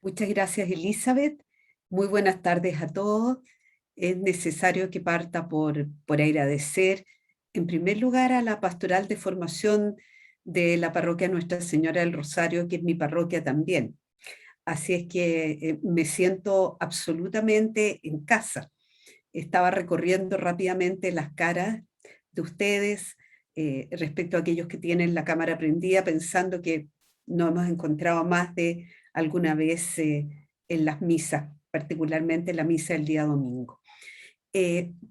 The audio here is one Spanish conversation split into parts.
Muchas gracias, Elizabeth. Muy buenas tardes a todos. Es necesario que parta por agradecer, en primer lugar, a la Pastoral de Formación de la Parroquia Nuestra Señora del Rosario, que es mi parroquia también. Así es que me siento absolutamente en casa. Estaba recorriendo rápidamente las caras de ustedes respecto a aquellos que tienen la cámara prendida, pensando que no hemos encontrado más de alguna vez en las misas, particularmente la misa del día domingo.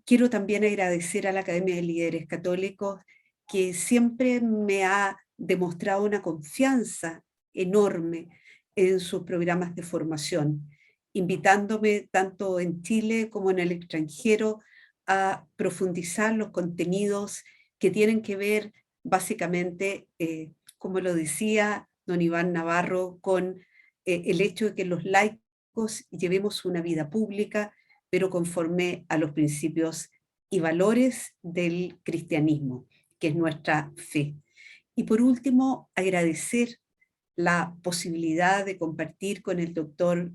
Quiero también agradecer a la Academia de Líderes Católicos, que siempre me ha demostrado una confianza enorme en sus programas de formación, invitándome tanto en Chile como en el extranjero a profundizar los contenidos que tienen que ver básicamente, como lo decía don Iván Navarro, con el hecho de que los laicos llevemos una vida pública, pero conforme a los principios y valores del cristianismo, que es nuestra fe. Y por último, agradecer la posibilidad de compartir con el doctor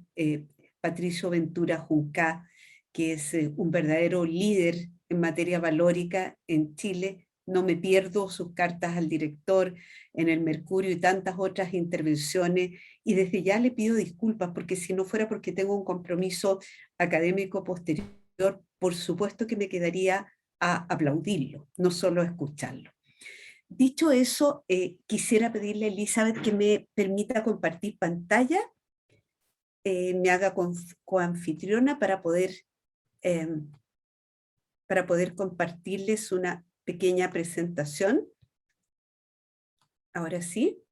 Patricio Ventura Junca, que es un verdadero líder en materia valórica en Chile. No me pierdo sus cartas al director en el Mercurio y tantas otras intervenciones, y desde ya le pido disculpas, porque si no fuera porque tengo un compromiso académico posterior, por supuesto que me quedaría a aplaudirlo, no solo a escucharlo. Dicho eso, quisiera pedirle a Elizabeth que me permita compartir pantalla, me haga coanfitriona eh, para poder compartirles una pequeña presentación. Ahora sí,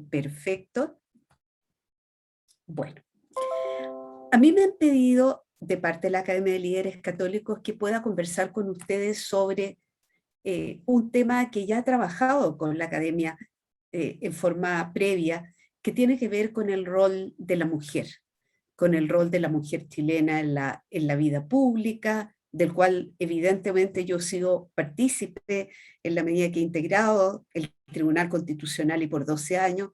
perfecto. Bueno, a mí me han pedido de parte de la Academia de Líderes Católicos que pueda conversar con ustedes sobre un tema que ya he trabajado con la Academia en forma previa, que tiene que ver con el rol de la mujer, con el rol de la mujer chilena en la vida pública, del cual evidentemente yo he sido partícipe en la medida que he integrado el Tribunal Constitucional y por 12 años,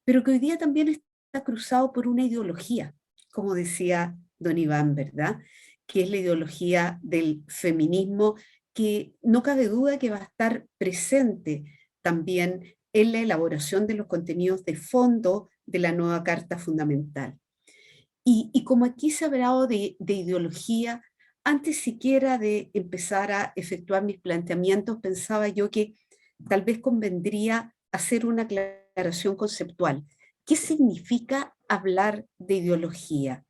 pero que hoy día también está cruzado por una ideología, como decía don Iván, ¿verdad? Que es la ideología del feminismo, que no cabe duda que va a estar presente también en la elaboración de los contenidos de fondo de la nueva Carta Fundamental. Y como aquí se ha hablado de ideología, antes siquiera de empezar a efectuar mis planteamientos, pensaba yo que tal vez convendría hacer una aclaración conceptual. ¿Qué significa hablar de ideología?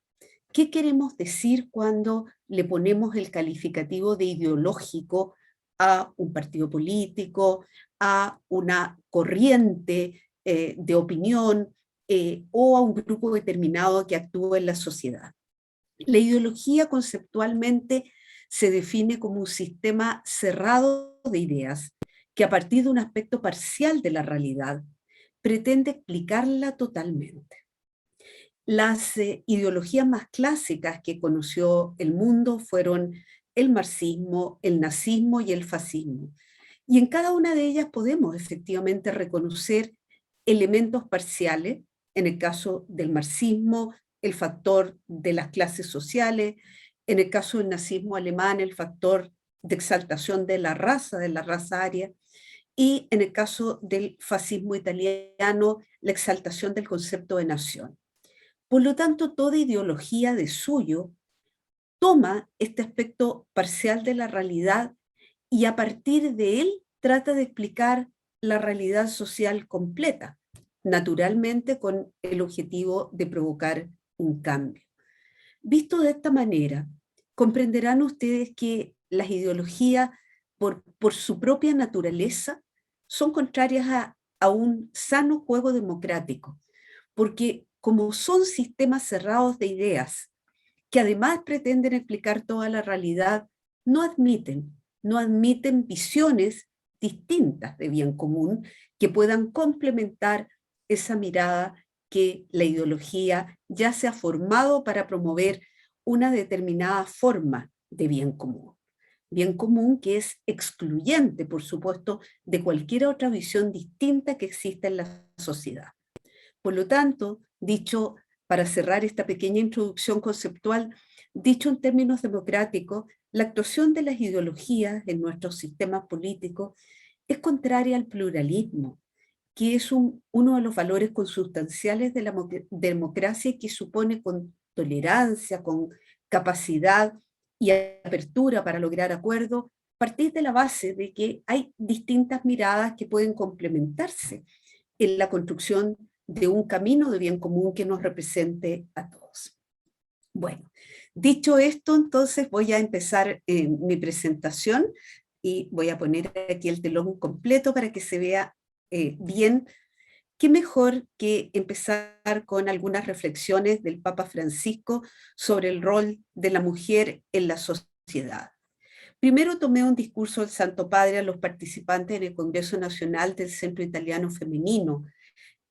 ¿Qué queremos decir cuando le ponemos el calificativo de ideológico a un partido político, a una corriente de opinión o a un grupo determinado que actúa en la sociedad? La ideología conceptualmente se define como un sistema cerrado de ideas que a partir de un aspecto parcial de la realidad pretende explicarla totalmente. Las ideologías más clásicas que conoció el mundo fueron el marxismo, el nazismo y el fascismo. Y en cada una de ellas podemos efectivamente reconocer elementos parciales. En el caso del marxismo, el factor de las clases sociales; en el caso del nazismo alemán, el factor de exaltación de la raza aria; y en el caso del fascismo italiano, la exaltación del concepto de nación. Por lo tanto, toda ideología de suyo toma este aspecto parcial de la realidad y a partir de él trata de explicar la realidad social completa, naturalmente con el objetivo de provocar un cambio. Visto de esta manera, comprenderán ustedes que las ideologías, por su propia naturaleza, son contrarias a un sano juego democrático, porque como son sistemas cerrados de ideas, que además pretenden explicar toda la realidad, no admiten visiones distintas de bien común que puedan complementar esa mirada que la ideología ya se ha formado para promover una determinada forma de bien común. Bien común que es excluyente, por supuesto, de cualquier otra visión distinta que exista en la sociedad. Por lo tanto, dicho para cerrar esta pequeña introducción conceptual, dicho en términos democráticos, la actuación de las ideologías en nuestros sistemas políticos es contraria al pluralismo, que es uno de los valores consustanciales de la democracia y que supone con tolerancia, con capacidad y apertura para lograr acuerdos, partir de la base de que hay distintas miradas que pueden complementarse en la construcción de un camino de bien común que nos represente a todos. Bueno, dicho esto, entonces voy a empezar mi presentación y voy a poner aquí el telón completo para que se vea bien. ¿Qué mejor que empezar con algunas reflexiones del Papa Francisco sobre el rol de la mujer en la sociedad? Primero tomé un discurso del Santo Padre a los participantes en el Congreso Nacional del Centro Italiano Femenino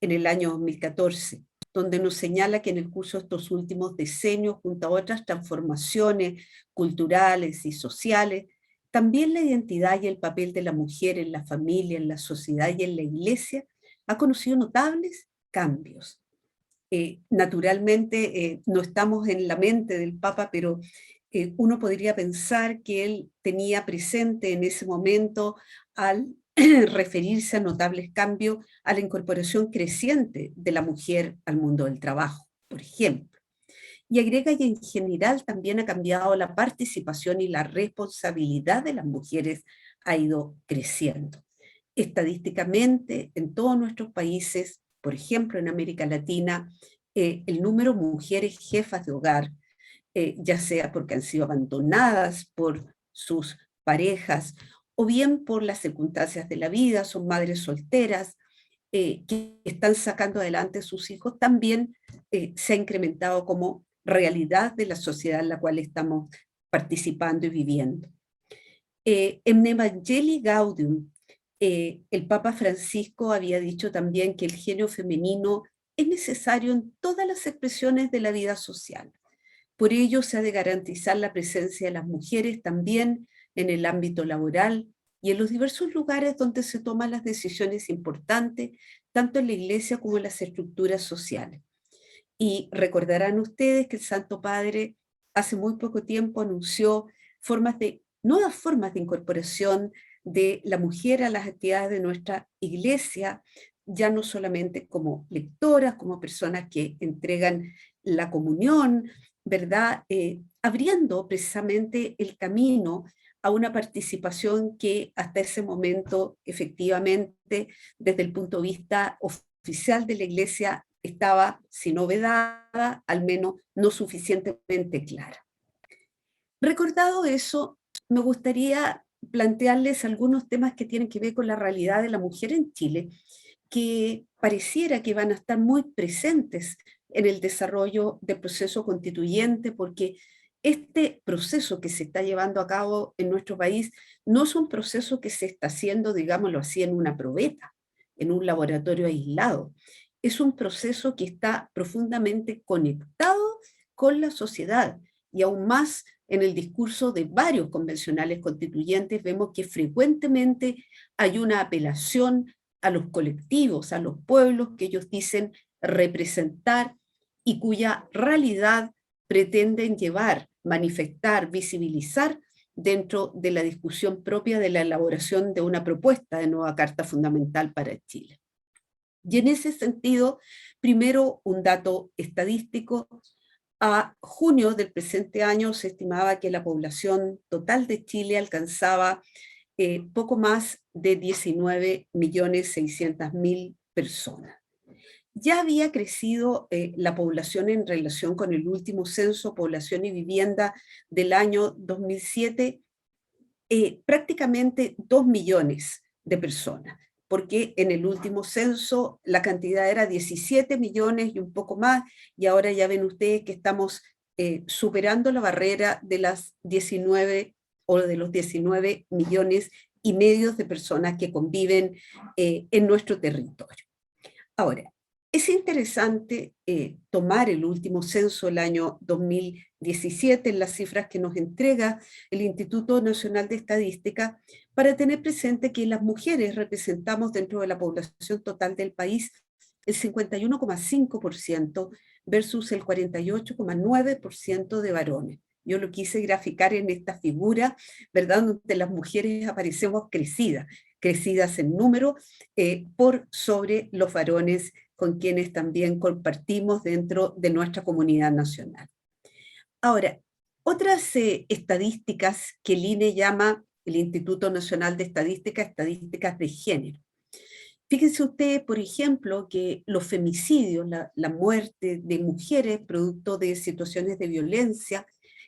en el año 2014, donde nos señala que en el curso de estos últimos decenios, junto a otras transformaciones culturales y sociales, también la identidad y el papel de la mujer en la familia, en la sociedad y en la iglesia ha conocido notables cambios. Naturalmente, no estamos en la mente del Papa, pero uno podría pensar que él tenía presente en ese momento al referirse a notables cambios a la incorporación creciente de la mujer al mundo del trabajo, por ejemplo. Y agrega que en general también ha cambiado la participación y la responsabilidad de las mujeres ha ido creciendo. Estadísticamente, en todos nuestros países, por ejemplo en América Latina, el número de mujeres jefas de hogar, ya sea porque han sido abandonadas por sus parejas o bien por las circunstancias de la vida, son madres solteras, que están sacando adelante a sus hijos, también se ha incrementado como realidad de la sociedad en la cual estamos participando y viviendo. En Evangelii Gaudium, el Papa Francisco había dicho también que el género femenino es necesario en todas las expresiones de la vida social. Por ello, se ha de garantizar la presencia de las mujeres también en el ámbito laboral y en los diversos lugares donde se toman las decisiones importantes, tanto en la iglesia como en las estructuras sociales. Y recordarán ustedes que el Santo Padre hace muy poco tiempo anunció nuevas formas de incorporación de la mujer a las actividades de nuestra iglesia, ya no solamente como lectoras, como personas que entregan la comunión, ¿verdad? Abriendo precisamente el camino a una participación que hasta ese momento, efectivamente, desde el punto de vista oficial de la Iglesia, estaba, si no vedada, al menos no suficientemente clara. Recordado eso, me gustaría plantearles algunos temas que tienen que ver con la realidad de la mujer en Chile, que pareciera que van a estar muy presentes en el desarrollo del proceso constituyente, porque este proceso que se está llevando a cabo en nuestro país no es un proceso que se está haciendo, digámoslo así, en una probeta, en un laboratorio aislado. Es un proceso que está profundamente conectado con la sociedad y aún más en el discurso de varios convencionales constituyentes vemos que frecuentemente hay una apelación a los colectivos, a los pueblos que ellos dicen representar y cuya realidad pretenden llevar, manifestar, visibilizar dentro de la discusión propia de la elaboración de una propuesta de nueva Carta Fundamental para Chile. Y en ese sentido, primero un dato estadístico. A junio del presente año se estimaba que la población total de Chile alcanzaba poco más de 19.600.000 personas. Ya había crecido la población en relación con el último censo, población y vivienda del año 2007, prácticamente 2 millones de personas, porque en el último censo la cantidad era 17 millones y un poco más, y ahora ya ven ustedes que estamos superando la barrera de las 19 o de los 19 millones y medio de personas que conviven en nuestro territorio. Ahora, es interesante tomar el último censo del año 2017 en las cifras que nos entrega el Instituto Nacional de Estadística para tener presente que las mujeres representamos dentro de la población total del país el 51,5% versus el 48,9% de varones. Yo lo quise graficar en esta figura, ¿verdad? Donde las mujeres aparecemos crecidas en número, por sobre los varones con quienes también compartimos dentro de nuestra comunidad nacional. Ahora, otras estadísticas que el INE llama, el Instituto Nacional de Estadística, estadísticas de género. Fíjense ustedes, por ejemplo, que los femicidios, la muerte de mujeres producto de situaciones de violencia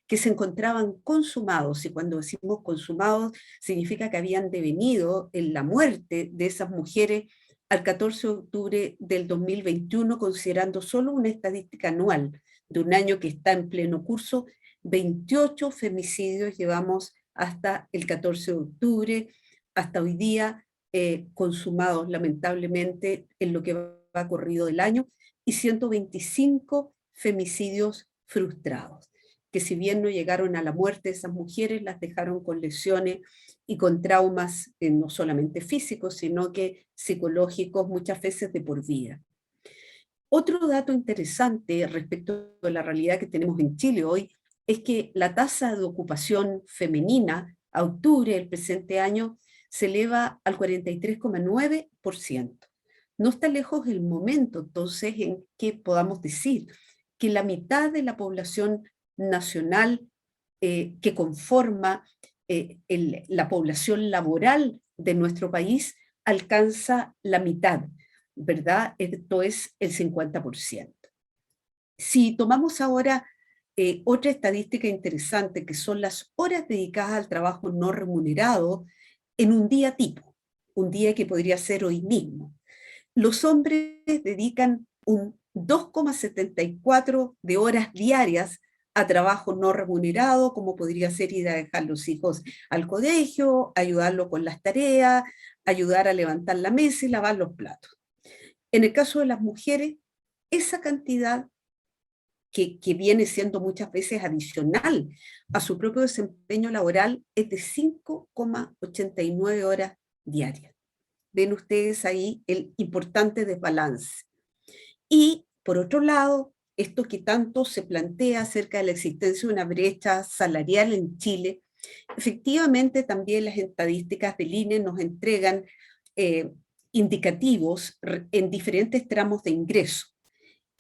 que se encontraban consumados, y cuando decimos consumados significa que habían devenido en la muerte de esas mujeres al 14 de octubre del 2021, considerando solo una estadística anual de un año que está en pleno curso, 28 femicidios llevamos hasta el 14 de octubre, hasta hoy día, consumados lamentablemente en lo que va corrido del año, y 125 femicidios frustrados, que si bien no llegaron a la muerte de esas mujeres, las dejaron con lesiones y con traumas no solamente físicos, sino que psicológicos, muchas veces de por vida. Otro dato interesante respecto a la realidad que tenemos en Chile hoy es que la tasa de ocupación femenina a octubre del presente año se eleva al 43,9%. No está lejos el momento, entonces, en que podamos decir que la mitad de la población nacional que conforma la población laboral de nuestro país alcanza la mitad, ¿verdad? Esto es el 50%. Si tomamos ahora otra estadística interesante, que son las horas dedicadas al trabajo no remunerado en un día tipo, un día que podría ser hoy mismo. Los hombres dedican un 2,74 de horas diarias a trabajo no remunerado, como podría ser ir a dejar los hijos al colegio, ayudarlo con las tareas, ayudar a levantar la mesa y lavar los platos. En el caso de las mujeres, esa cantidad que viene siendo muchas veces adicional a su propio desempeño laboral es de 5,89 horas diarias. Ven ustedes ahí el importante desbalance. Y por otro lado, esto que tanto se plantea acerca de la existencia de una brecha salarial en Chile, efectivamente también las estadísticas del INE nos entregan indicativos en diferentes tramos de ingreso.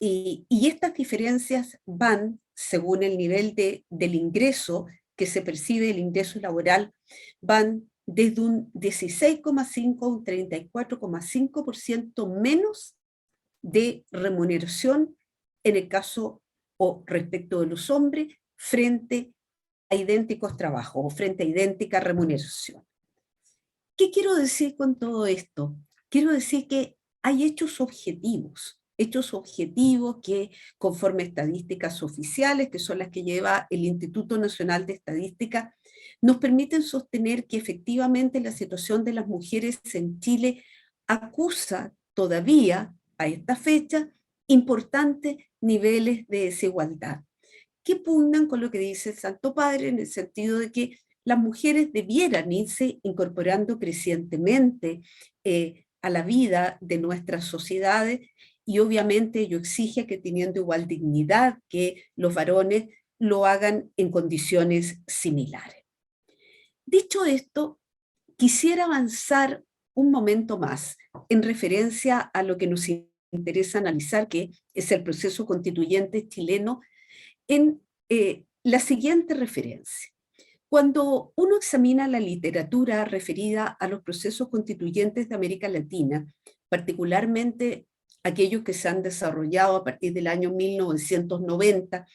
Y estas diferencias van, según el nivel del ingreso que se percibe, el ingreso laboral, van desde un 16,5 a un 34,5% menos de remuneración en el caso o respecto de los hombres frente a idénticos trabajos o frente a idéntica remuneración. ¿Qué quiero decir con todo esto? Quiero decir que hay hechos objetivos que, conforme a estadísticas oficiales, que son las que lleva el Instituto Nacional de Estadística, nos permiten sostener que efectivamente la situación de las mujeres en Chile acusa todavía, a esta fecha, importantes niveles de desigualdad, que pugnan con lo que dice el Santo Padre en el sentido de que las mujeres debieran irse incorporando crecientemente a la vida de nuestras sociedades, y obviamente ello exige que, teniendo igual dignidad que los varones, lo hagan en condiciones similares. Dicho esto, quisiera avanzar un momento más en referencia a lo que nos interesa analizar, que es el proceso constituyente chileno, en la siguiente referencia. Cuando uno examina la literatura referida a los procesos constituyentes de América Latina, particularmente aquellos que se han desarrollado a partir del año 1990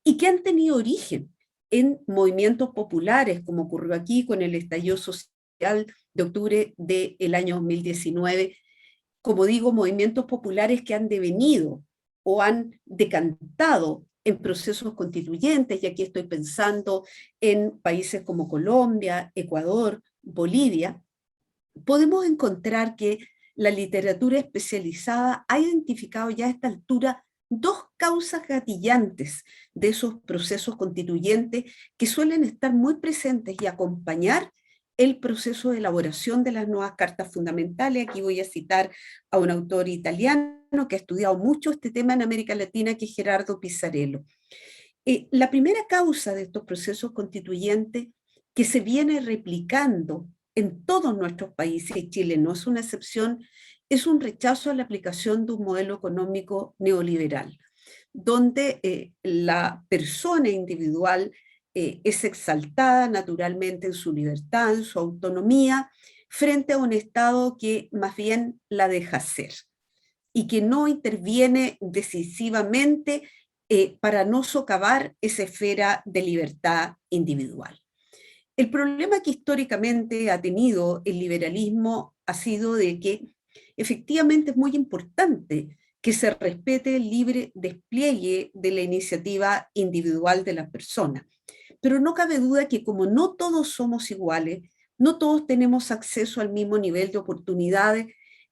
y que han tenido origen en movimientos populares, como ocurrió aquí con el estallido social de octubre del año 2019, como digo, movimientos populares que han devenido o han decantado en procesos constituyentes, y aquí estoy pensando en países como Colombia, Ecuador, Bolivia, podemos encontrar que la literatura especializada ha identificado ya a esta altura dos causas gatillantes de esos procesos constituyentes que suelen estar muy presentes y acompañar el proceso de elaboración de las nuevas cartas fundamentales. Aquí voy a citar a un autor italiano que ha estudiado mucho este tema en América Latina, que es Gerardo Pizzarello. La primera causa de estos procesos constituyentes que se viene replicando en todos nuestros países, y Chile no es una excepción, es un rechazo a la aplicación de un modelo económico neoliberal, donde la persona individual es exaltada naturalmente en su libertad, en su autonomía, frente a un Estado que más bien la deja ser y que no interviene decisivamente para no socavar esa esfera de libertad individual. El problema que históricamente ha tenido el liberalismo ha sido de que efectivamente es muy importante que se respete el libre despliegue de la iniciativa individual de las personas. Pero no cabe duda que como no todos somos iguales, no todos tenemos acceso al mismo nivel de oportunidades,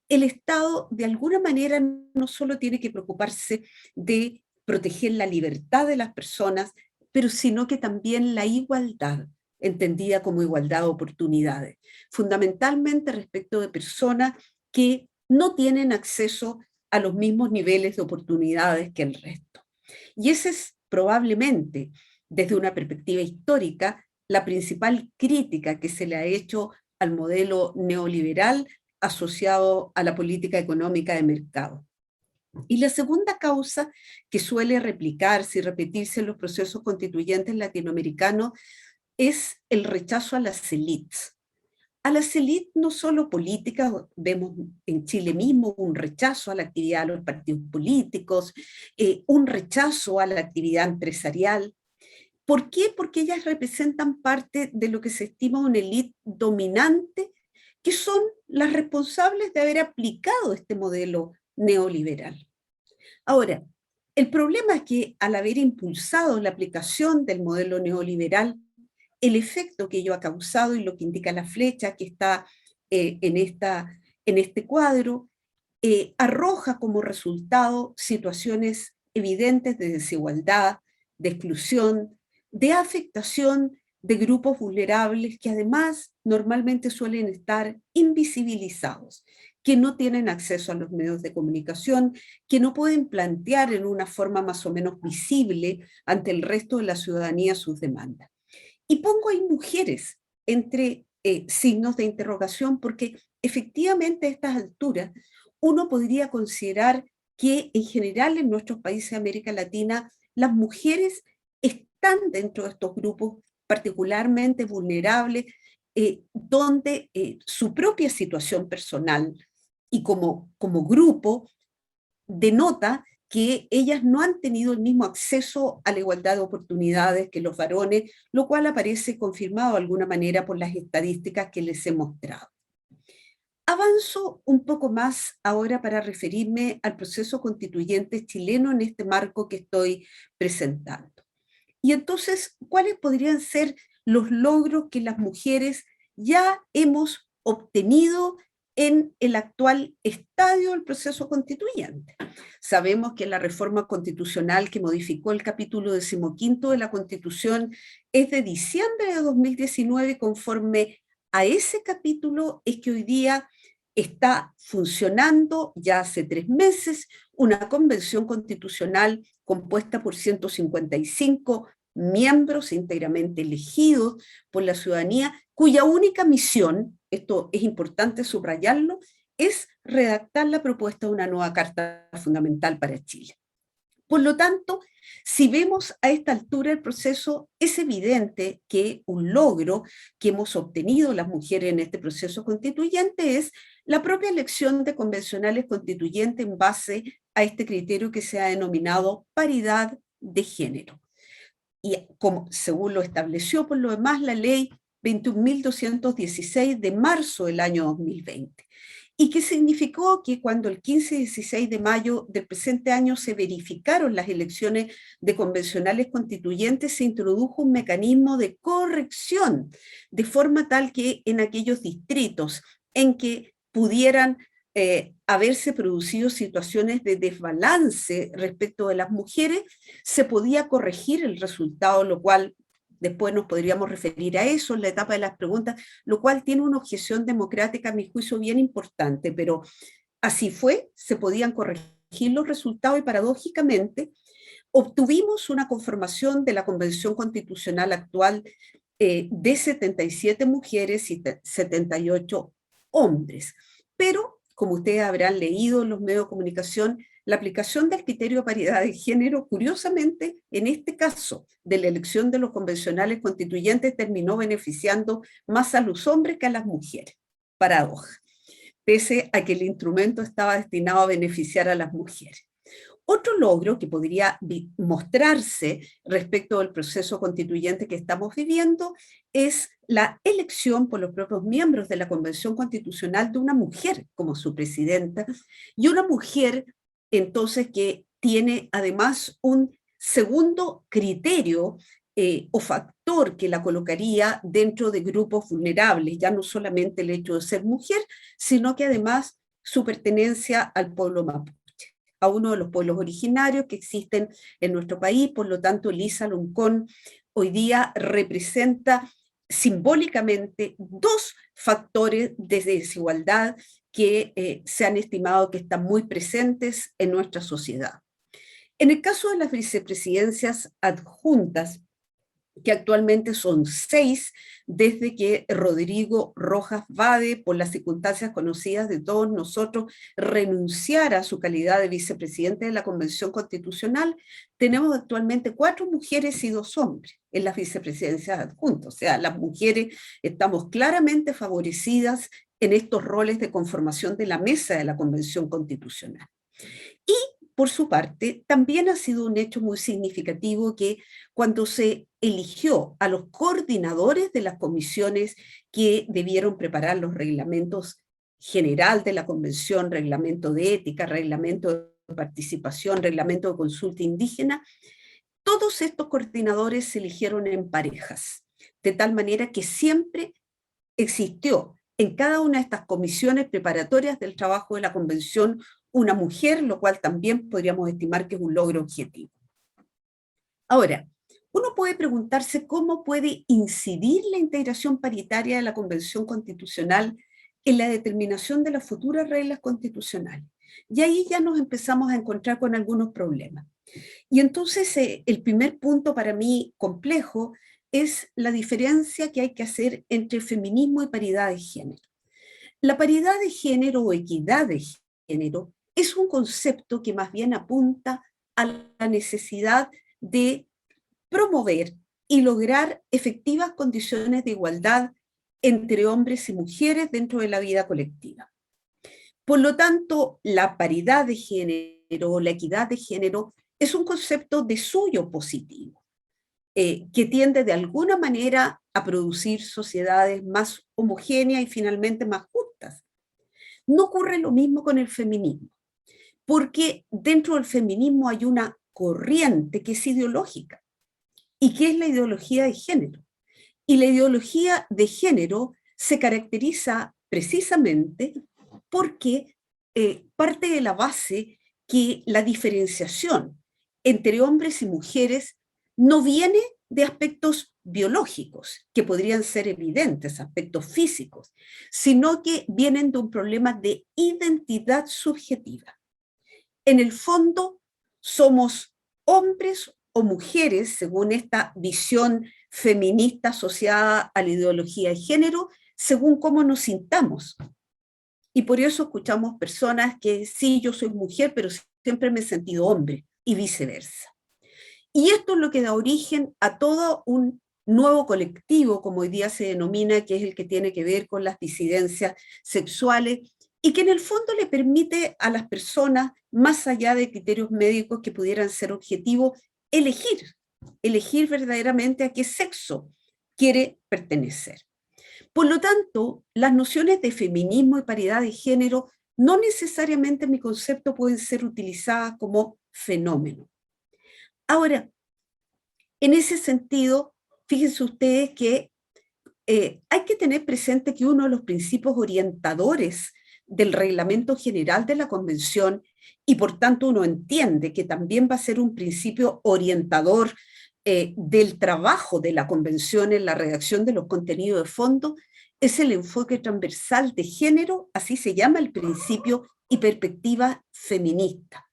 el Estado de alguna manera no solo tiene que preocuparse de proteger la libertad de las personas, pero sino que también la igualdad, entendida como igualdad de oportunidades, fundamentalmente respecto de personas que no tienen acceso a los mismos niveles de oportunidades que el resto. Y ese es probablemente, desde una perspectiva histórica, la principal crítica que se le ha hecho al modelo neoliberal asociado a la política económica de mercado. Y la segunda causa que suele replicarse y repetirse en los procesos constituyentes latinoamericanos es el rechazo a las élites. A las élites no solo políticas, vemos en Chile mismo un rechazo a la actividad de los partidos políticos, un rechazo a la actividad empresarial. ¿Por qué? Porque ellas representan parte de lo que se estima una élite dominante, que son las responsables de haber aplicado este modelo neoliberal. Ahora, el problema es que al haber impulsado la aplicación del modelo neoliberal, el efecto que ello ha causado y lo que indica la flecha que está en este cuadro, arroja como resultado situaciones evidentes de desigualdad, de exclusión, de afectación de grupos vulnerables que además normalmente suelen estar invisibilizados, que no tienen acceso a los medios de comunicación, que no pueden plantear en una forma más o menos visible ante el resto de la ciudadanía sus demandas. Y pongo ahí mujeres entre signos de interrogación porque efectivamente a estas alturas uno podría considerar que en general en nuestros países de América Latina las mujeres están dentro de estos grupos particularmente vulnerables, donde su propia situación personal y como grupo denota que ellas no han tenido el mismo acceso a la igualdad de oportunidades que los varones, lo cual aparece confirmado de alguna manera por las estadísticas que les he mostrado. Avanzo un poco más ahora para referirme al proceso constituyente chileno en este marco que estoy presentando. Y entonces, ¿cuáles podrían ser los logros que las mujeres ya hemos obtenido en el actual estadio del proceso constituyente? Sabemos que la reforma constitucional que modificó el capítulo 15 de la Constitución es de diciembre de 2019. Conforme a ese capítulo es que hoy día está funcionando ya hace 3 meses una convención constitucional compuesta por 155 miembros íntegramente elegidos por la ciudadanía, cuya única misión, esto es importante subrayarlo, es redactar la propuesta de una nueva Carta Fundamental para Chile. Por lo tanto, si vemos a esta altura el proceso, es evidente que un logro que hemos obtenido las mujeres en este proceso constituyente es la propia elección de convencionales constituyentes en base a este criterio que se ha denominado paridad de género. Y como, según lo estableció por lo demás la ley 21.216 de marzo del año 2020. Y que significó que cuando el 15 y 16 de mayo del presente año se verificaron las elecciones de convencionales constituyentes, se introdujo un mecanismo de corrección, de forma tal que en aquellos distritos en que pudieran haberse producido situaciones de desbalance respecto de las mujeres, se podía corregir el resultado, lo cual Después nos podríamos referir a eso en la etapa de las preguntas, lo cual tiene una objeción democrática, a mi juicio, bien importante, pero así fue, se podían corregir los resultados y paradójicamente obtuvimos una conformación de la Convención Constitucional actual de 77 mujeres y 78 hombres. Pero, como ustedes habrán leído en los medios de comunicación, la aplicación del criterio de paridad de género, curiosamente, en este caso de la elección de los convencionales constituyentes, terminó beneficiando más a los hombres que a las mujeres. Paradoja, pese a que el instrumento estaba destinado a beneficiar a las mujeres. Otro logro que podría mostrarse respecto al proceso constituyente que estamos viviendo es la elección por los propios miembros de la Convención Constitucional de una mujer como su presidenta, y una mujer entonces que tiene además un segundo criterio o factor que la colocaría dentro de grupos vulnerables, ya no solamente el hecho de ser mujer, sino que además su pertenencia al pueblo mapuche, a uno de los pueblos originarios que existen en nuestro país. Por lo tanto, Elisa Loncón hoy día representa simbólicamente dos factores de desigualdad que se han estimado que están muy presentes en nuestra sociedad. En el caso de las vicepresidencias adjuntas, que actualmente son 6, desde que Rodrigo Rojas Vade, por las circunstancias conocidas de todos nosotros, renunciara a su calidad de vicepresidente de la Convención Constitucional, tenemos actualmente 4 mujeres y 2 hombres en las vicepresidencias adjuntas. O sea, las mujeres estamos claramente favorecidas en estos roles de conformación de la mesa de la Convención Constitucional. Y, por su parte, también ha sido un hecho muy significativo que cuando se eligió a los coordinadores de las comisiones que debieron preparar los reglamentos general de la convención, reglamento de ética, reglamento de participación, reglamento de consulta indígena, todos estos coordinadores se eligieron en parejas, de tal manera que siempre existió en cada una de estas comisiones preparatorias del trabajo de la convención una mujer, lo cual también podríamos estimar que es un logro objetivo. Ahora, uno puede preguntarse cómo puede incidir la integración paritaria de la Convención Constitucional en la determinación de las futuras reglas constitucionales. Y ahí ya nos empezamos a encontrar con algunos problemas. Y entonces el primer punto para mí complejo es la diferencia que hay que hacer entre feminismo y paridad de género. La paridad de género o equidad de género es un concepto que más bien apunta a la necesidad de promover y lograr efectivas condiciones de igualdad entre hombres y mujeres dentro de la vida colectiva. Por lo tanto, la paridad de género o la equidad de género es un concepto de suyo positivo, que tiende de alguna manera a producir sociedades más homogéneas y finalmente más justas. No ocurre lo mismo con el feminismo, porque dentro del feminismo hay una corriente que es ideológica y que es la ideología de género. Y la ideología de género se caracteriza precisamente porque parte de la base que la diferenciación entre hombres y mujeres no viene de aspectos biológicos, que podrían ser evidentes, aspectos físicos, sino que vienen de un problema de identidad subjetiva. En el fondo, somos hombres o mujeres, según esta visión feminista asociada a la ideología de género, según cómo nos sintamos. Y por eso escuchamos personas que sí, yo soy mujer, pero siempre me he sentido hombre, y viceversa. Y esto es lo que da origen a todo un nuevo colectivo, como hoy día se denomina, que es el que tiene que ver con las disidencias sexuales, y que en el fondo le permite a las personas, más allá de criterios médicos que pudieran ser objetivos, elegir verdaderamente a qué sexo quiere pertenecer. Por lo tanto, las nociones de feminismo y paridad de género no necesariamente en mi concepto pueden ser utilizadas como fenómeno. Ahora, en ese sentido, fíjense ustedes que hay que tener presente que uno de los principios orientadores del reglamento general de la Convención, y por tanto uno entiende que también va a ser un principio orientador del trabajo de la convención en la redacción de los contenidos de fondo es el enfoque transversal de género, así se llama el principio, y perspectiva feminista,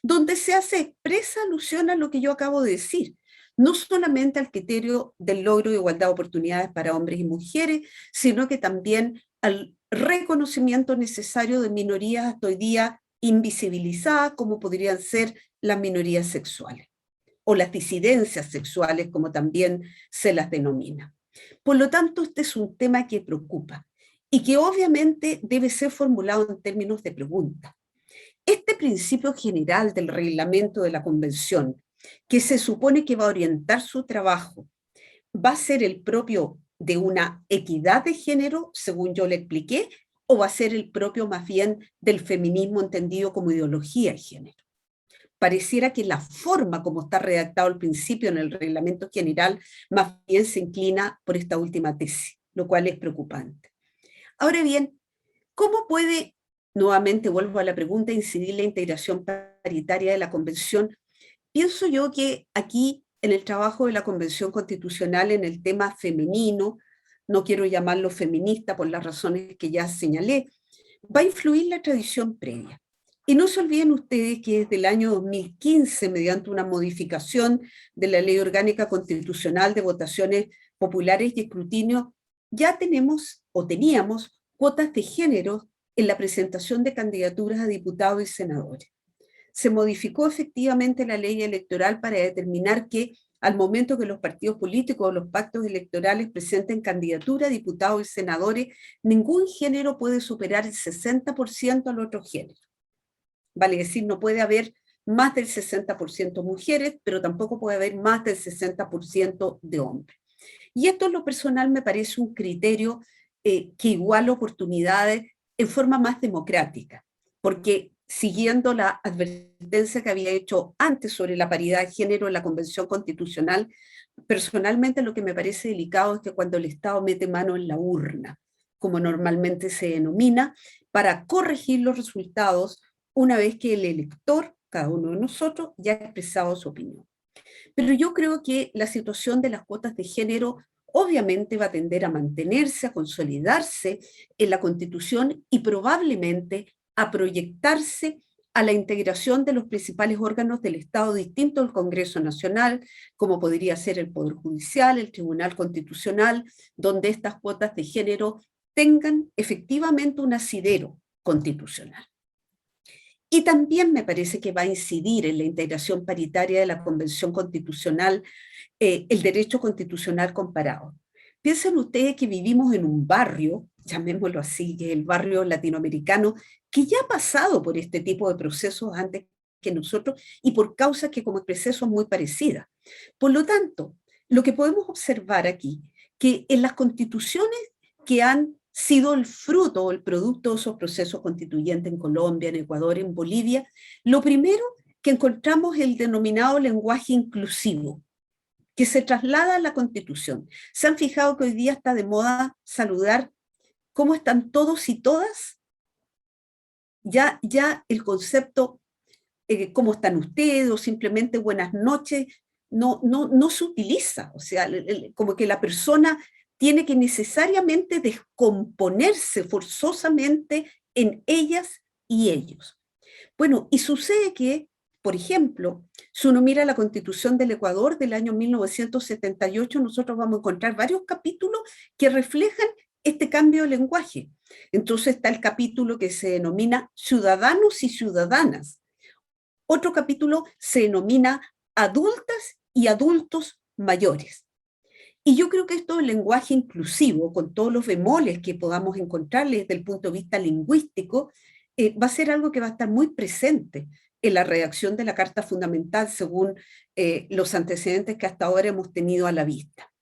donde se hace expresa alusión a lo que yo acabo de decir, no solamente al criterio del logro de igualdad de oportunidades para hombres y mujeres, sino que también al reconocimiento necesario de minorías hasta hoy día invisibilizadas, como podrían ser las minorías sexuales o las disidencias sexuales, como también se las denomina. Por lo tanto, este es un tema que preocupa y que obviamente debe ser formulado en términos de pregunta. Este principio general del reglamento de la convención, que se supone que va a orientar su trabajo, ¿va a ser el propio de una equidad de género, según yo le expliqué, o va a ser el propio más bien del feminismo entendido como ideología de género? Pareciera que la forma como está redactado al principio en el reglamento general más bien se inclina por esta última tesis, lo cual es preocupante. Ahora bien, ¿cómo puede, nuevamente vuelvo a la pregunta, incidir la integración paritaria de la Convención? Pienso yo que aquí, en el trabajo de la Convención Constitucional en el tema femenino, no quiero llamarlo feminista por las razones que ya señalé, va a influir la tradición previa. Y no se olviden ustedes que desde el año 2015, mediante una modificación de la Ley Orgánica Constitucional de Votaciones Populares y Escrutinio, ya tenemos o teníamos cuotas de género en la presentación de candidaturas a diputados y senadores. Se modificó efectivamente la ley electoral para determinar que al momento que los partidos políticos o los pactos electorales presenten candidatura a diputados y senadores, ningún género puede superar el 60% al otro género. Vale decir, no puede haber más del 60% mujeres, pero tampoco puede haber más del 60% de hombres. Y esto en lo personal me parece un criterio que iguala oportunidades en forma más democrática, porque siguiendo la advertencia que había hecho antes sobre la paridad de género en la Convención Constitucional, personalmente lo que me parece delicado es que cuando el Estado mete mano en la urna, como normalmente se denomina, para corregir los resultados una vez que el elector, cada uno de nosotros, ya ha expresado su opinión. Pero yo creo que la situación de las cuotas de género obviamente va a tender a mantenerse, a consolidarse en la Constitución y probablemente a proyectarse a la integración de los principales órganos del Estado distinto al Congreso Nacional, como podría ser el Poder Judicial, el Tribunal Constitucional, donde estas cuotas de género tengan efectivamente un asidero constitucional. Y también me parece que va a incidir en la integración paritaria de la Convención Constitucional el derecho constitucional comparado. Piensen ustedes que vivimos en un barrio, llamémoslo así, que es el barrio latinoamericano, que ya ha pasado por este tipo de procesos antes que nosotros y por causas que, como expresé, son muy parecidas. Por lo tanto, lo que podemos observar aquí, que en las constituciones que han sido el fruto o el producto de esos procesos constituyentes en Colombia, en Ecuador, en Bolivia, lo primero que encontramos es el denominado lenguaje inclusivo, que se traslada a la Constitución. ¿Se han fijado que hoy día está de moda saludar cómo están todos y todas? Ya el concepto cómo están ustedes o simplemente buenas noches no se utiliza. O sea, como que la persona tiene que necesariamente descomponerse forzosamente en ellas y ellos. Bueno, y sucede que, por ejemplo, si uno mira la Constitución del Ecuador del año 1978, nosotros vamos a encontrar varios capítulos que reflejan este cambio de lenguaje. Entonces está el capítulo que se denomina Ciudadanos y Ciudadanas. Otro capítulo se denomina Adultas y Adultos Mayores. Y yo creo que esto del lenguaje inclusivo, con todos los bemoles que podamos encontrarle desde el punto de vista lingüístico, va a ser algo que va a estar muy presente en la redacción de la Carta Fundamental según los antecedentes que hasta ahora hemos tenido a la vista.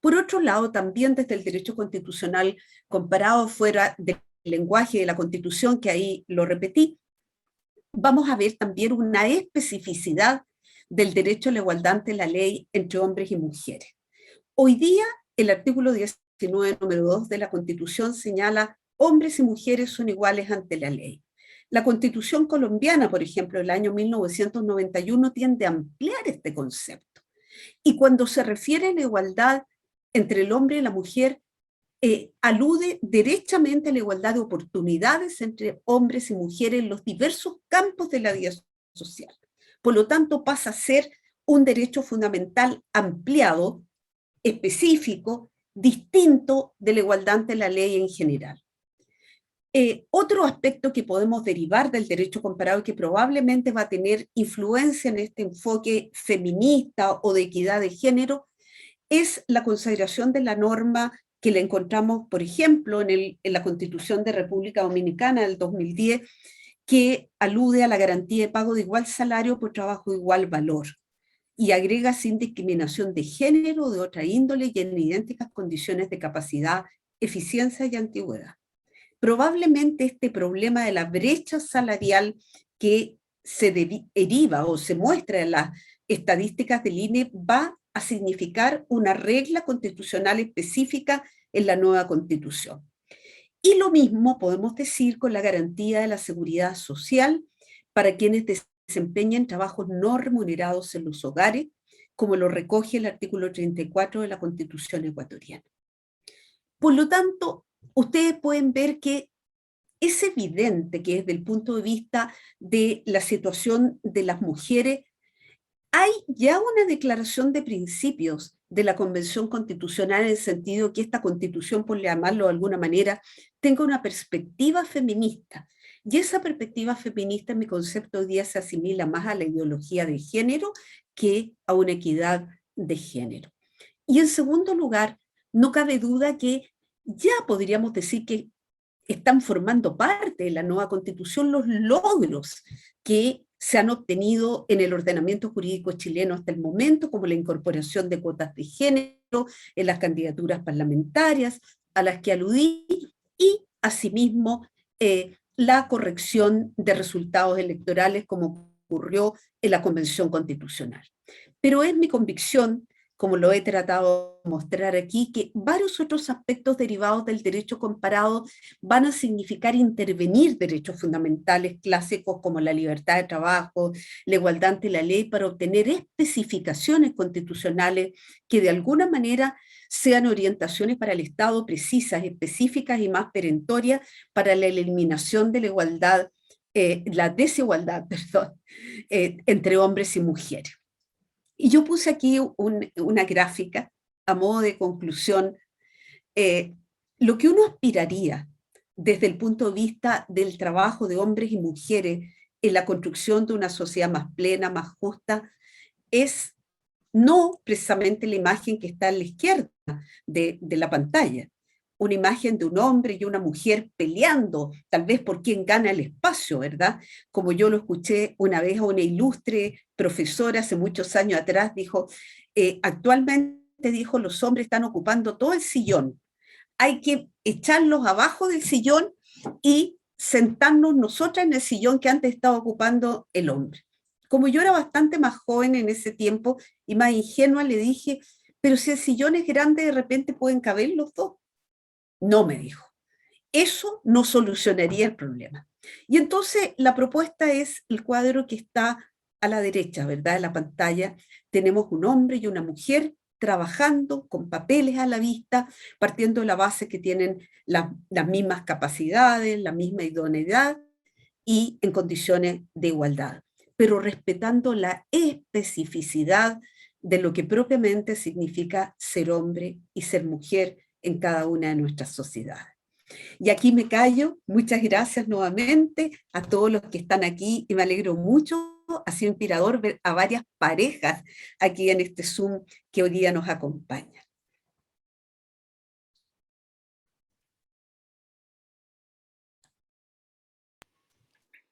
Por otro lado, también desde el derecho constitucional comparado fuera del lenguaje de la Constitución, que ahí lo repetí, vamos a ver también una especificidad del derecho a la igualdad ante la ley entre hombres y mujeres. Hoy día, el artículo 19, número 2 de la Constitución señala hombres y mujeres son iguales ante la ley. La Constitución colombiana, por ejemplo, del año 1991 tiende a ampliar este concepto. Y cuando se refiere a la igualdad entre el hombre y la mujer, alude derechamente a la igualdad de oportunidades entre hombres y mujeres en los diversos campos de la vida social. Por lo tanto, pasa a ser un derecho fundamental ampliado, específico, distinto de la igualdad ante la ley en general. Otro aspecto que podemos derivar del derecho comparado y que probablemente va a tener influencia en este enfoque feminista o de equidad de género es la consagración de la norma que la encontramos, por ejemplo, en la Constitución de República Dominicana del 2010, que alude a la garantía de pago de igual salario por trabajo de igual valor y agrega sin discriminación de género o de otra índole y en idénticas condiciones de capacidad, eficiencia y antigüedad. Probablemente este problema de la brecha salarial que se deriva o se muestra en las estadísticas del INE va a significar una regla constitucional específica en la nueva constitución. Y lo mismo podemos decir con la garantía de la seguridad social para quienes desempeñen trabajos no remunerados en los hogares, como lo recoge el artículo 34 de la Constitución ecuatoriana. Por lo tanto, ustedes pueden ver que es evidente que desde el punto de vista de la situación de las mujeres, hay ya una declaración de principios de la Convención Constitucional en el sentido que esta constitución, por llamarlo de alguna manera, tenga una perspectiva feminista. Y esa perspectiva feminista, en mi concepto, hoy día se asimila más a la ideología de género que a una equidad de género. Y en segundo lugar, no cabe duda que ya podríamos decir que están formando parte de la nueva constitución los logros que se han obtenido en el ordenamiento jurídico chileno hasta el momento, como la incorporación de cuotas de género en las candidaturas parlamentarias a las que aludí, y asimismo la corrección de resultados electorales como ocurrió en la Convención Constitucional. Pero es mi convicción, como lo he tratado de mostrar aquí, que varios otros aspectos derivados del derecho comparado van a significar intervenir derechos fundamentales clásicos como la libertad de trabajo, la igualdad ante la ley, para obtener especificaciones constitucionales que de alguna manera sean orientaciones para el Estado precisas, específicas y más perentorias para la eliminación de la igualdad, la desigualdad, perdón, entre hombres y mujeres. Y yo puse aquí una gráfica a modo de conclusión. Lo que uno aspiraría desde el punto de vista del trabajo de hombres y mujeres en la construcción de una sociedad más plena, más justa, es no precisamente la imagen que está a la izquierda de la pantalla, una imagen de un hombre y una mujer peleando, tal vez por quién gana el espacio, ¿verdad? Como yo lo escuché una vez a una ilustre profesora hace muchos años atrás, dijo, actualmente, dijo, los hombres están ocupando todo el sillón, hay que echarlos abajo del sillón y sentarnos nosotras en el sillón que antes estaba ocupando el hombre. Como yo era bastante más joven en ese tiempo y más ingenua, le dije, pero si el sillón es grande, de repente pueden caber los dos. No, me dijo, eso no solucionaría el problema. Y entonces la propuesta es el cuadro que está a la derecha, ¿verdad? En la pantalla tenemos un hombre y una mujer trabajando con papeles a la vista, partiendo de la base que tienen las mismas capacidades, la misma idoneidad y en condiciones de igualdad, pero respetando la especificidad de lo que propiamente significa ser hombre y ser mujer en cada una de nuestras sociedades. Y aquí me callo. Muchas gracias nuevamente a todos los que están aquí y me alegro mucho. Ha sido inspirador ver a varias parejas aquí en este Zoom que hoy día nos acompaña.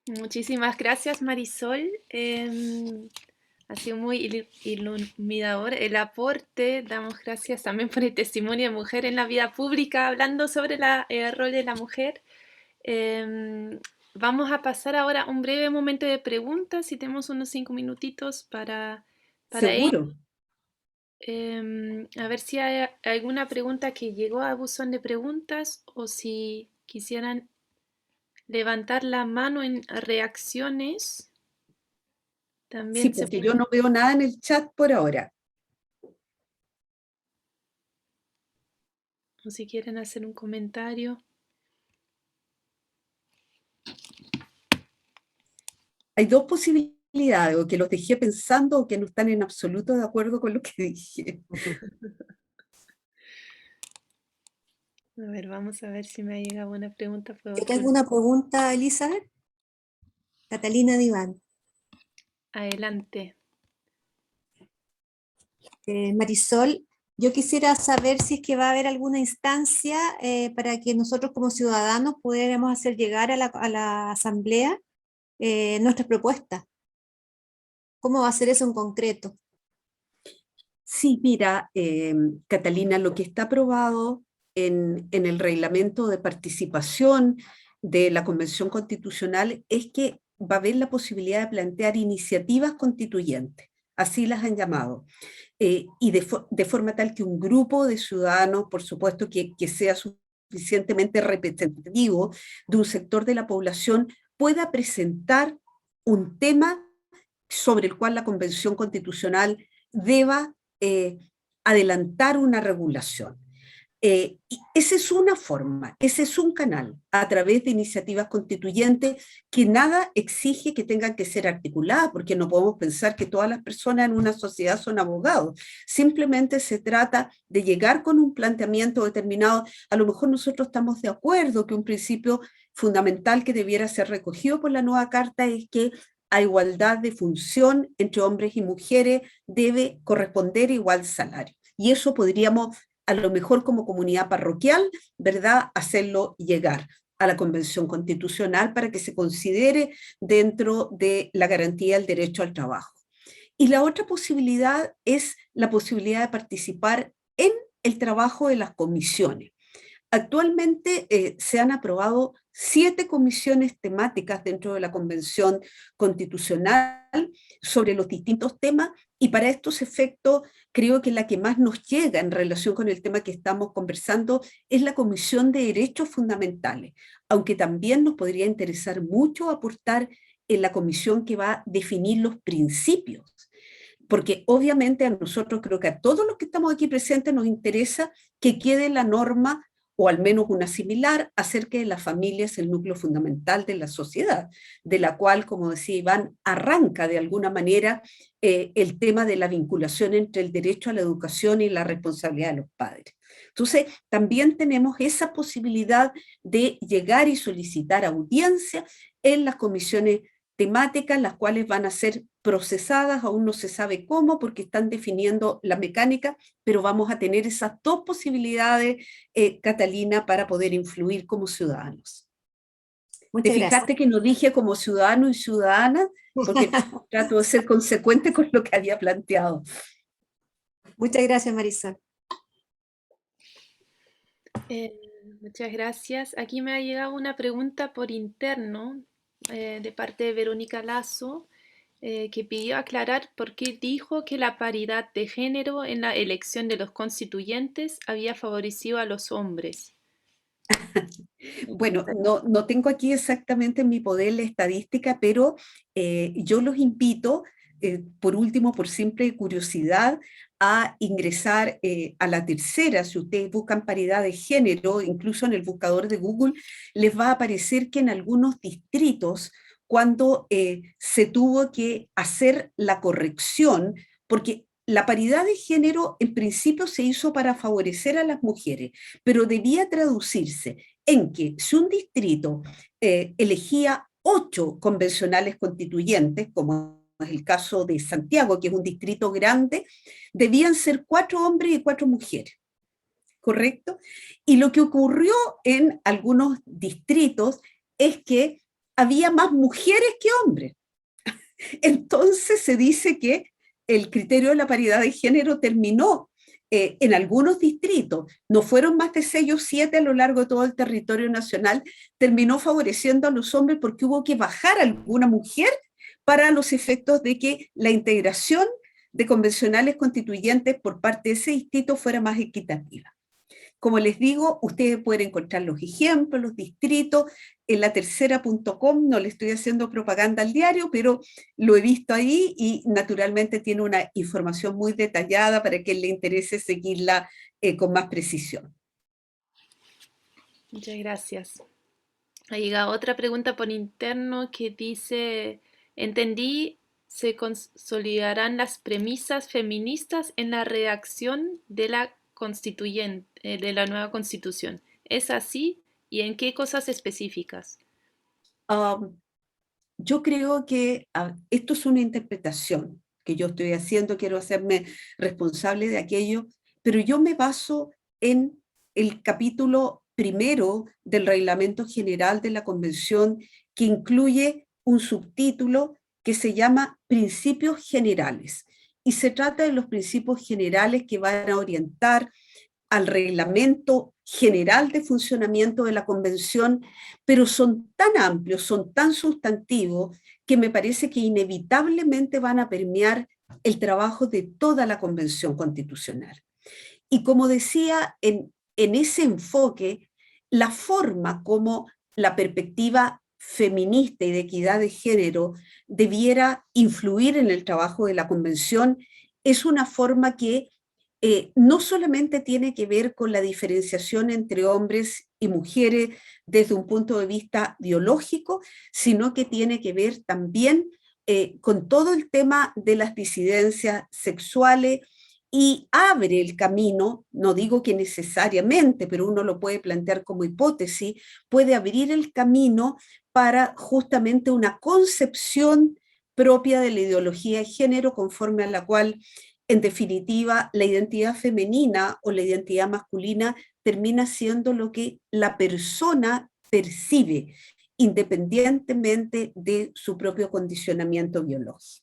Muchísimas gracias, Marisol. Ha sido muy iluminador el aporte. Damos gracias también por el testimonio de mujer en la vida pública, hablando sobre el rol de la mujer. Vamos a pasar ahora un breve momento de preguntas, si tenemos unos 5 minutitos para ello. Seguro. A ver si hay alguna pregunta que llegó a buzón de preguntas o si quisieran levantar la mano en reacciones. También Sí, se porque puede. yo no veo nada en el chat por ahora. o si quieren hacer un comentario. Hay dos posibilidades, o que los dejé pensando o que no están en absoluto de acuerdo con lo que dije. A ver, vamos a ver si me ha llegado una pregunta por Yo otro. tengo una pregunta, Elizabeth. Catalina Diván. Adelante. Marisol, yo quisiera saber si es que va a haber alguna instancia para que nosotros como ciudadanos pudiéramos hacer llegar a la asamblea nuestras propuestas. ¿Cómo va a ser eso en concreto? Sí, mira, Catalina, lo que está aprobado en el reglamento de participación de la Convención Constitucional es que va a haber la posibilidad de plantear iniciativas constituyentes, así las han llamado, y de forma tal que un grupo de ciudadanos, por supuesto que sea suficientemente representativo de un sector de la población, pueda presentar un tema sobre el cual la Convención Constitucional deba adelantar una regulación. Y esa es una forma, ese es un canal a través de iniciativas constituyentes que nada exige que tengan que ser articuladas, porque no podemos pensar que todas las personas en una sociedad son abogados. Simplemente se trata de llegar con un planteamiento determinado. A lo mejor nosotros estamos de acuerdo que un principio fundamental que debiera ser recogido por la nueva Carta es que a igualdad de función entre hombres y mujeres debe corresponder igual salario. Y eso podríamos, a lo mejor como comunidad parroquial, ¿verdad?, hacerlo llegar a la Convención Constitucional para que se considere dentro de la garantía del derecho al trabajo. Y la otra posibilidad es la posibilidad de participar en el trabajo de las comisiones. Actualmente se han aprobado 7 comisiones temáticas dentro de la Convención Constitucional sobre los distintos temas, y para estos efectos creo que la que más nos llega en relación con el tema que estamos conversando es la Comisión de Derechos Fundamentales, aunque también nos podría interesar mucho aportar en la comisión que va a definir los principios, porque obviamente a nosotros, creo que a todos los que estamos aquí presentes, nos interesa que quede la norma, o al menos una similar, acerca de la familia es el núcleo fundamental de la sociedad, de la cual, como decía Iván, arranca de alguna manera el tema de la vinculación entre el derecho a la educación y la responsabilidad de los padres. Entonces, también tenemos esa posibilidad de llegar y solicitar audiencia en las comisiones temáticas, las cuales van a ser procesadas, aún no se sabe cómo, porque están definiendo la mecánica, pero vamos a tener esas dos posibilidades, Catalina, para poder influir como ciudadanos. ¿Te Muchas gracias. fijaste que no dije como ciudadano y ciudadana? Porque trato de ser consecuente con lo que había planteado. Muchas gracias, Marisol. Muchas gracias. Aquí me ha llegado una pregunta por interno de parte de Verónica Lazo, que pidió aclarar por qué dijo que la paridad de género en la elección de los constituyentes había favorecido a los hombres. Bueno, no tengo aquí exactamente en mi poder la estadística, pero yo los invito, por último, por simple curiosidad, a ingresar a la tercera. Si ustedes buscan paridad de género, incluso en el buscador de Google, les va a aparecer que en algunos distritos, cuando se tuvo que hacer la corrección, porque la paridad de género en principio se hizo para favorecer a las mujeres, pero debía traducirse en que si un distrito elegía 8 convencionales constituyentes, como es el caso de Santiago, que es un distrito grande, debían ser 4 hombres y 4 mujeres, ¿correcto? Y lo que ocurrió en algunos distritos es que había más mujeres que hombres. Entonces se dice que el criterio de la paridad de género terminó en algunos distritos, no fueron más de 6 o 7 a lo largo de todo el territorio nacional, terminó favoreciendo a los hombres porque hubo que bajar a alguna mujer para los efectos de que la integración de convencionales constituyentes por parte de ese distrito fuera más equitativa. Como les digo, ustedes pueden encontrar los ejemplos, los distritos, en latercera.com. No le estoy haciendo propaganda al diario, pero lo he visto ahí y naturalmente tiene una información muy detallada para quien le interese seguirla con más precisión. Muchas gracias. Ha llegado otra pregunta por interno que dice, entendí, se consolidarán las premisas feministas en la redacción de la constituyente, de la nueva constitución. ¿Es así? ¿Y en qué cosas específicas? Yo creo que esto es una interpretación que yo estoy haciendo, quiero hacerme responsable de aquello, pero yo me baso en el capítulo primero del Reglamento General de la Convención, que incluye un subtítulo que se llama Principios Generales. Y se trata de los principios generales que van a orientar al reglamento general de funcionamiento de la convención, pero son tan amplios, son tan sustantivos, que me parece que inevitablemente van a permear el trabajo de toda la convención constitucional. Y como decía, en ese enfoque, la forma como la perspectiva feminista y de equidad de género debiera influir en el trabajo de la convención es una forma que no solamente tiene que ver con la diferenciación entre hombres y mujeres desde un punto de vista biológico, sino que tiene que ver también con todo el tema de las disidencias sexuales y abre el camino, no digo que necesariamente, pero uno lo puede plantear como hipótesis, puede abrir el camino para justamente una concepción propia de la ideología de género conforme a la cual en definitiva, la identidad femenina o la identidad masculina termina siendo lo que la persona percibe, independientemente de su propio condicionamiento biológico.